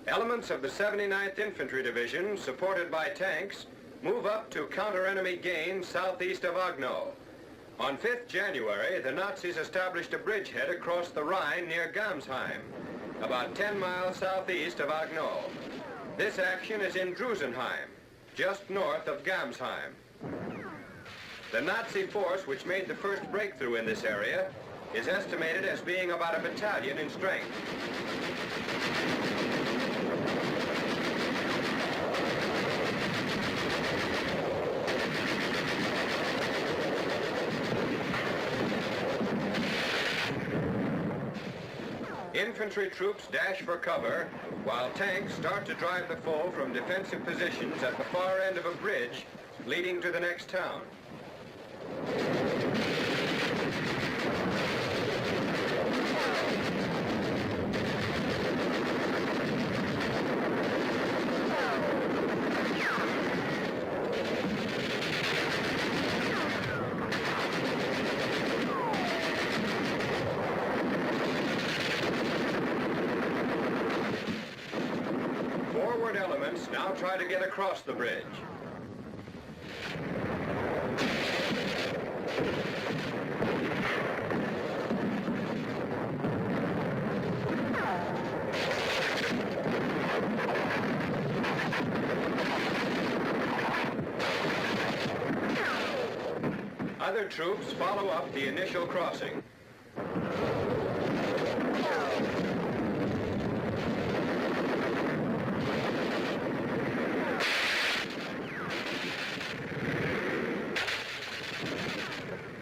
Elements of the 79th Infantry Division, supported by tanks, move up to counter enemy gains southeast of Agno. On 5th January, the Nazis established a bridgehead across the Rhine near Gamsheim, about 10 miles southeast of Agno. This action is in Drusenheim, just north of Gamsheim. The Nazi force which made the first breakthrough in this area is estimated as being about a battalion in strength. Infantry troops dash for cover, while tanks start to drive the foe from defensive positions at the far end of a bridge leading to the next town. Forward elements now try to get across the bridge. Other troops follow up the initial crossing.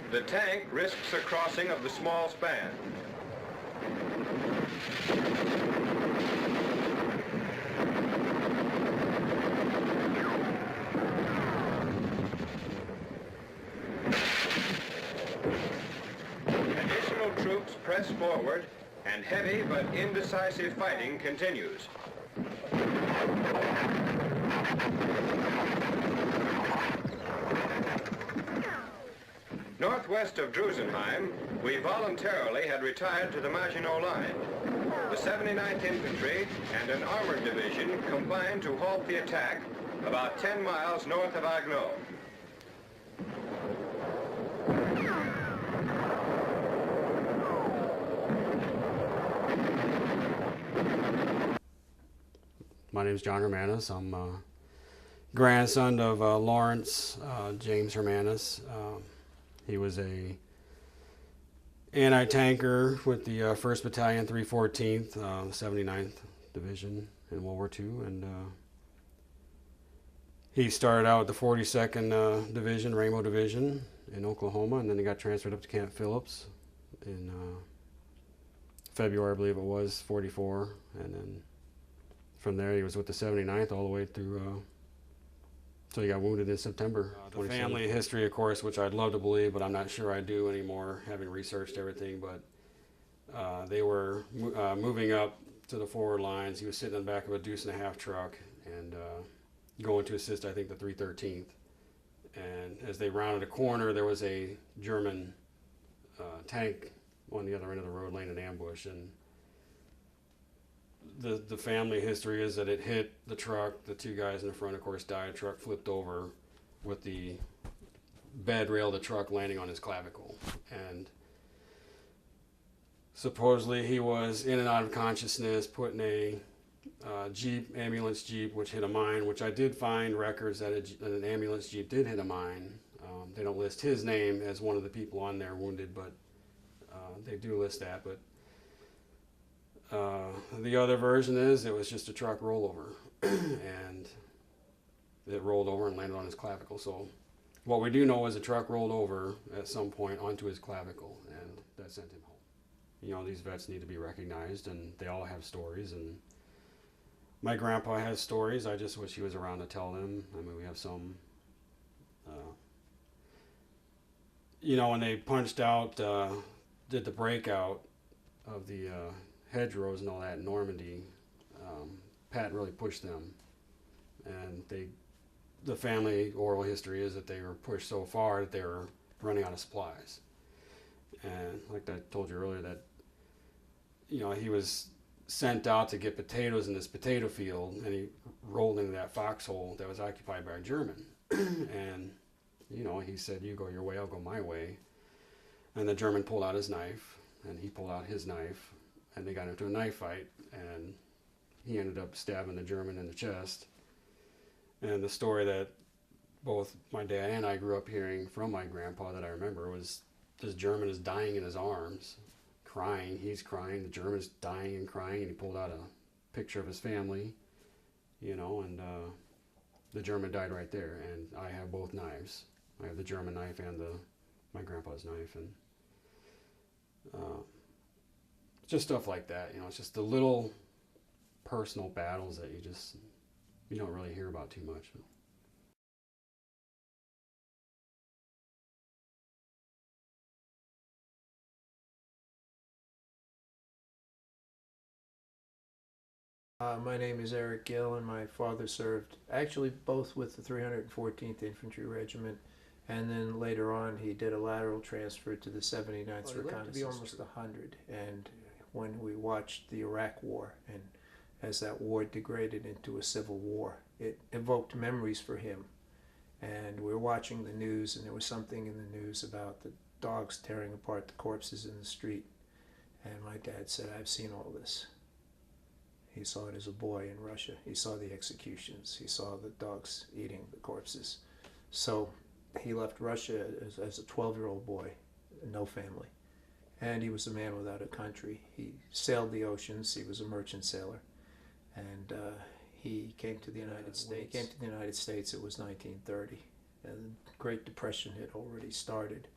The tank risks a crossing of the small span. Additional troops press forward, and heavy but indecisive fighting continues. Northwest of Drusenheim, we voluntarily had retired to the Maginot Line. The 79th Infantry and an Armored Division combined to halt the attack about 10 miles north of Agno. My name is John Hermannes. I'm grandson of Lawrence James Hermannes. He was a anti-tanker with the 1st Battalion, 314th, 79th Division in World War II, and he started out with the 42nd Division, Rainbow Division in Oklahoma, and then he got transferred up to Camp Phillips in February, I believe it was, 44, and then from there he was with the 79th all the way through so he got wounded in September. The family history, of course, which I'd love to believe, but I'm not sure I do anymore, having researched everything. But they were moving up to the forward lines. He was sitting in the back of a deuce-and-a-half truck and going to assist, I think, the 313th. And as they rounded a corner, there was a German tank on the other end of the road laying in ambush. And the family history is that it hit the truck. The two guys in the front, of course, died. The truck flipped over with the bed rail of the truck landing on his clavicle. And supposedly he was in and out of consciousness, put in a ambulance jeep, which hit a mine, which I did find records that an ambulance jeep did hit a mine. They don't list his name as one of the people on there wounded, but they do list that. But the other version is it was just a truck rollover, and it rolled over and landed on his clavicle. So what we do know is the truck rolled over at some point onto his clavicle, and that sent him home. You know, these vets need to be recognized, and they all have stories, and my grandpa has stories. I just wish he was around to tell them. I mean, we have some, you know, when they punched out, did the breakout of the hedgerows and all that in Normandy, Pat really pushed them, and the family oral history is that they were pushed so far that they were running out of supplies. And like I told you earlier, that, you know, he was sent out to get potatoes in this potato field, and he rolled into that foxhole that was occupied by a German. And, you know, he said, "You go your way, I'll go my way." And the German pulled out his knife, and he pulled out his knife, and they got into a knife fight, and he ended up stabbing the German in the chest. And the story that both my dad and I grew up hearing from my grandpa that I remember was this German is dying in his arms, crying. He's crying. The German's dying and crying, and he pulled out a picture of his family, you know, and the German died right there. And I have both knives. I have the German knife and my grandpa's knife, and just stuff like that. You know, it's just the little personal battles that you don't really hear about too much. My name is Eric Gill, and my father served actually both with the 314th Infantry Regiment, and then later on he did a lateral transfer to the 79th Reconnaissance. He lived to be almost 100, and when we watched the Iraq War, and as that war degraded into a civil war, it evoked memories for him. And we were watching the news, and there was something in the news about the dogs tearing apart the corpses in the street. And my dad said, "I've seen all this." He saw it as a boy in Russia. He saw the executions. He saw the dogs eating the corpses. So he left Russia as a 12-year-old boy, no family. And he was a man without a country. He sailed the oceans. He was a merchant sailor. And he came to the United States. When he came to the United States, it was 1930. And the Great Depression had already started.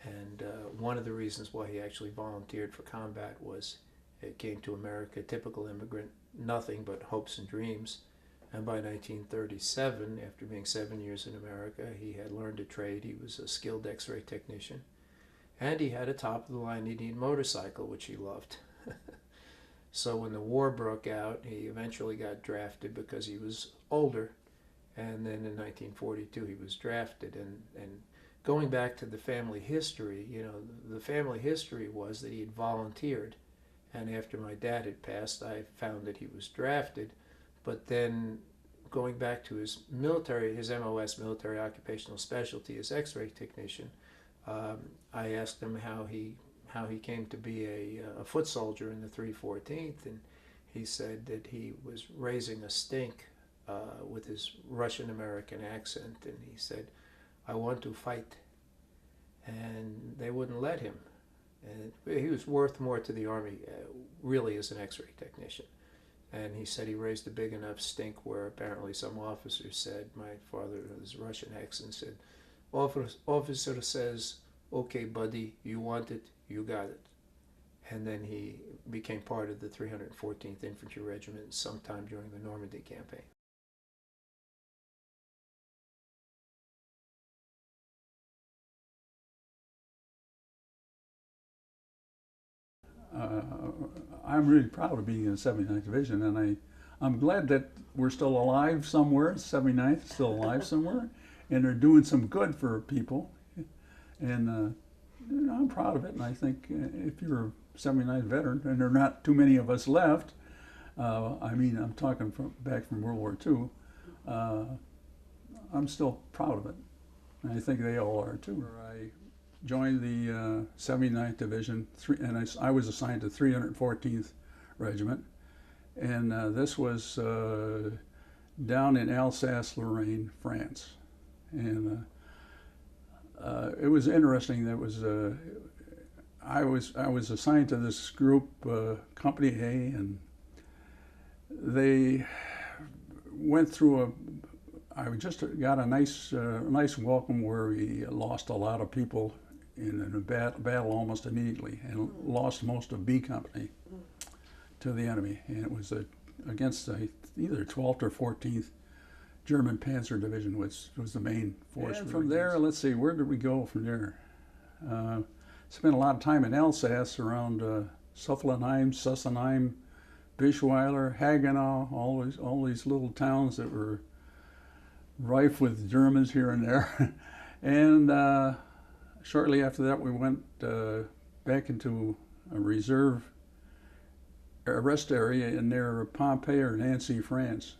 And one of the reasons why he actually volunteered for combat was it came to America, typical immigrant, nothing but hopes and dreams. And by 1937, after being 7 years in America, he had learned a trade. He was a skilled X-ray technician. And he had a top-of-the-line Indian motorcycle, which he loved. So when the war broke out, he eventually got drafted because he was older. And then in 1942, he was drafted. And going back to the family history, you know, the family history was that he had volunteered. And after my dad had passed, I found that he was drafted. But then going back to his military, his MOS, military occupational specialty as X-ray technician, I asked him how he came to be a foot soldier in the 314th, and he said that he was raising a stink with his Russian-American accent, and he said, "I want to fight," and they wouldn't let him. And he was worth more to the Army, really, as an X-ray technician. And he said he raised a big enough stink where apparently some officer said, my father was Russian accent, said, officer says, "Okay, buddy, you want it, you got it." And then he became part of the 314th Infantry Regiment sometime during the Normandy campaign. I'm really proud of being in the 79th Division, and I'm glad that we're still alive somewhere. 79th is still alive somewhere, and they're doing some good for people. And you know, I'm proud of it, and I think if you're a 79th veteran, and there are not too many of us left, I mean, I'm talking back from World War II, I'm still proud of it. And I think they all are too. I joined the 79th Division, and I was assigned to 314th Regiment, and this was down in Alsace, Lorraine, France. And it was interesting. That was I was assigned to this group, Company A, and they went through I just got a nice welcome where we lost a lot of people in a battle almost immediately, and lost most of B Company to the enemy. And it was against either 12th or 14th German Panzer Division, which was the main force. And from there, let's see, where did we go from there? Spent a lot of time in Alsace, around Suffelheim, Sussenheim, Bischweiler, Hagenau, all these little towns that were rife with Germans here and there. And shortly after that, we went back into a reserve rest area near Pompeii or Nancy, France.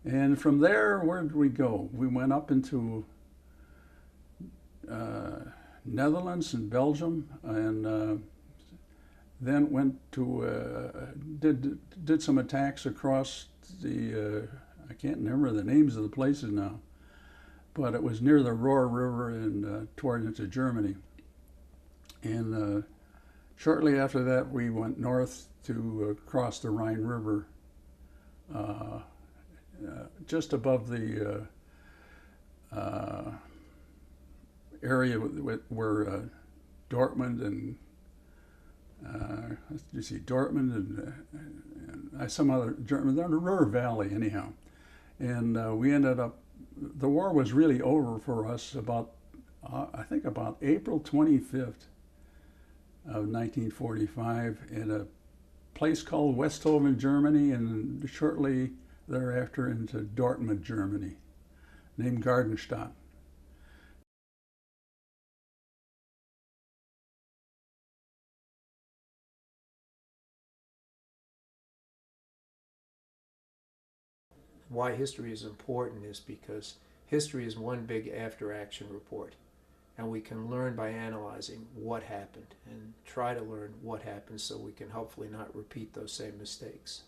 And from there, where did we go? We went up into Netherlands and Belgium, and then went to did some attacks across the I can't remember the names of the places now, but it was near the Rohrwiller and toward into Germany. And shortly after that, we went north to cross the Rhine River, just above the area where Dortmund and you see Dortmund and some other German, they're in the Ruhr Valley anyhow. And we ended up, the war was really over for us about, I think about April 25th of 1945 in a place called Westhofen, Germany, and shortly thereafter into Dortmund, Germany, named Gardenstadt. Why history is important is because history is one big after-action report, and we can learn by analyzing what happened and try to learn what happened so we can hopefully not repeat those same mistakes.